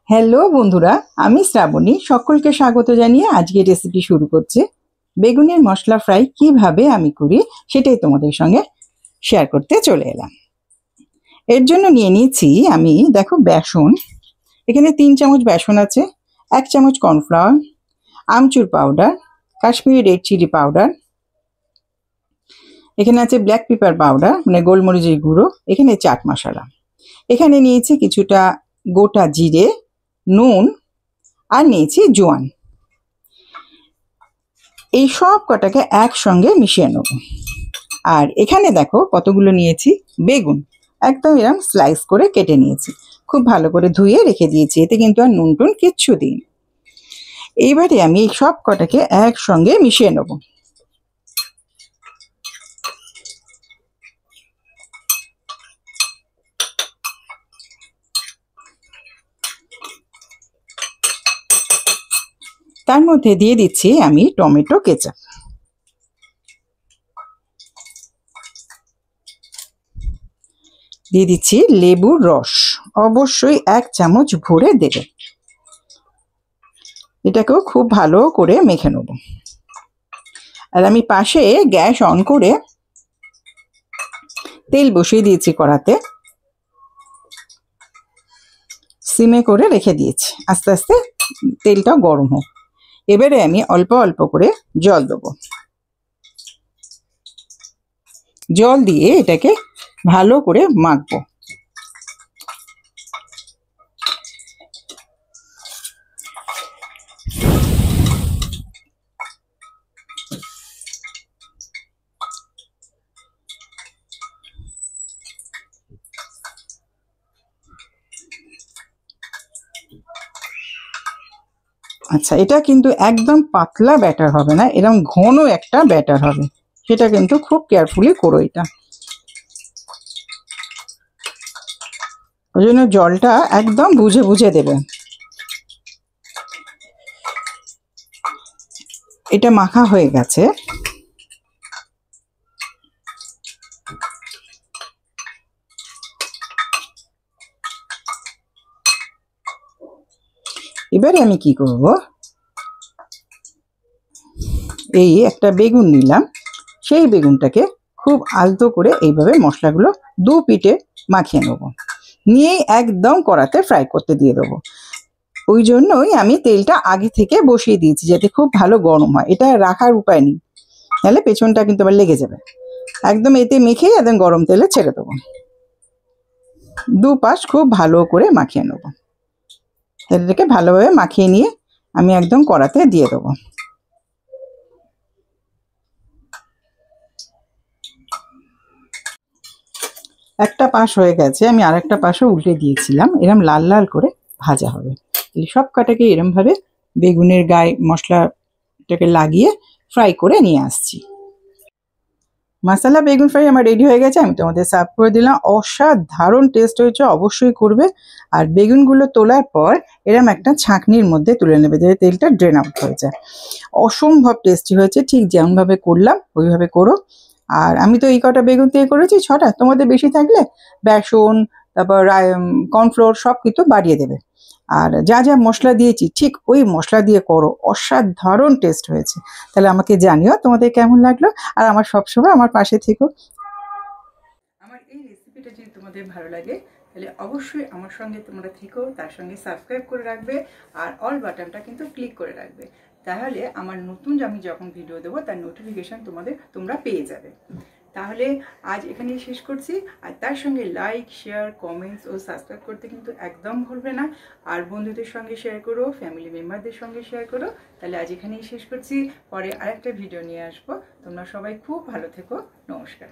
Hello বন্ধুরা, আমি শ্রাবণী। সকলকে স্বাগত জানিয়ে আজকে রেসিপি শুরু করছি। বেগুনের মশলা ফ্রাই কিভাবে আমি করি সেটাই তোমাদের সঙ্গে শেয়ার করতে চলে এলাম। এর জন্য নিয়ে নিয়েছি আমি, দেখো, বেসন। এখানে 3 চামচ বেসন আছে, 1 চামচ কর্নফ্লাওয়ার, আমচুর powder, Kashmiri red chilli powder, এখানে আছে ব্ল্যাক পেপার পাউডার মানে গোলমরিচের গুঁড়ো, এখানে চাট মশলা, এখানে নিয়েছি কিছুটা গোটা জিরে, নুন, আর নিয়েছি জোয়ান। এই সব কটাকে একসঙ্গে মিশিয়ে নেব। আর এখানে দেখো কতগুলো নিয়েছি বেগুন, একদম এরকম স্লাইস করে কেটে নিয়েছি, খুব ভালো করে ধুয়ে রেখে দিয়েছি, এতে কিন্তু আর নুন টুন কিচ্ছু দিই। এইবারে আমি এই সব কটাকে একসঙ্গে মিশিয়ে নেব। তার মধ্যে দিয়ে দিচ্ছি আমি টমেটো কেচাপ, দিয়ে দিচ্ছি লেবুর রস, অবশ্যই 1 চামচ ভরে দেবে। এটাকেও খুব ভালো করে মেখে নেব। আর আমি পাশে গ্যাস অন করে তেল বসিয়ে দিয়েছি কড়াতে, সিমে করে রেখে দিয়েছি, আস্তে আস্তে তেলটা গরম হোক। এবারে আমি অল্প অল্প করে জল দেবো। জল দিয়ে এটাকে ভালো করে মাখবো। আচ্ছা, এটা কিন্তু একদম পাতলা ব্যাটার হবে না, এরকম ঘন একটা ব্যাটার হবে, সেটা কিন্তু খুব কেয়ারফুলি করো। এটা ওই জন্য জলটা একদম বুঝে বুঝে দেবে। এটা মাখা হয়ে গেছে। এবারে আমি কি করব, এই একটা বেগুন নিলাম, সেই বেগুনটাকে খুব আলতো করে এইভাবে মশলাগুলো 2 পিঠে মাখিয়ে নেব, নিয়েই একদম কড়াতে ফ্রাই করতে দিয়ে দেবো। ওই জন্যই আমি তেলটা আগে থেকে বসিয়ে দিয়েছি, যাতে খুব ভালো গরম হয়। এটা রাখার উপায় নেই, তাহলে পেছনটা কিন্তু আবার লেগে যাবে। একদম এতে মেখে একদম গরম তেলে ছেড়ে দেবো। 2 পাশ খুব ভালো করে মাখিয়ে নেবো। তেলটাকে ভালোভাবে মাখিয়ে নিয়ে আমি একদম কড়াতে দিয়ে দেবো। একটা পাশ হয়ে গেছে, আমি আরেকটা পাশও উল্টে দিয়েছিলাম, এরম লাল লাল করে ভাজা হবে। সব কটাকে এরমভাবে বেগুনের গায়ে মশলাটাকে লাগিয়ে ফ্রাই করে নিয়ে আসছি। মশলা বেগুন ফ্রাই আমার রেডি হয়ে গেছে, আমি তোমাদের সার্ভ করে দিলাম। অসাধারণ টেস্ট হয়েছে, অবশ্যই করবে। আর বেগুনগুলো তোলার পর এরম একটা ছাঁকনির মধ্যে তুলে নেবে, যাতে তেলটা ড্রেন আউট হয়ে যায়। অসম্ভব টেস্টি হয়েছে, ঠিক যেমনভাবে করলাম ওইভাবে করো। আর আমি তো এই কটা বেগুন দিয়ে করেছি, 6টা। তোমাদের বেশি থাকলে বেসন, তারপর কর্নফ্লোর সব কিছু বাড়িয়ে দেবে। আর যা যা মশলা দিয়েছি ঠিক ওই মশলা দিয়ে করো, অসাধারণ টেস্ট হয়েছে। তাহলে আমাকে জানিও তোমাদের কেমন লাগলো, আর আমার সবসময় আমার পাশে থেকো। আমার এই রেসিপিটা যদি তোমাদের ভালো লাগে তাহলে অবশ্যই আমার সঙ্গে তোমরা থেকো, তার সঙ্গে সাবস্ক্রাইব করে রাখবে, আর অল বাটনটা কিন্তু ক্লিক করে রাখবে। তাহলে আমার নতুন আমি যখন ভিডিও দেবো তার নোটিফিকেশান তোমরা পেয়ে যাবে। তাহলে আজ এখানেই শেষ করছি। আর তার সঙ্গে লাইক, শেয়ার, কমেন্টস ও সাবস্ক্রাইব করতে কিন্তু একদম ভুলবে না। আর বন্ধুদের সঙ্গে শেয়ার করো, ফ্যামিলি মেম্বারদের সঙ্গে শেয়ার করো। তাহলে আজ এখানেই শেষ করছি, পরে আরেকটা ভিডিও নিয়ে আসবো। তোমরা সবাই খুব ভালো থেকো। নমস্কার।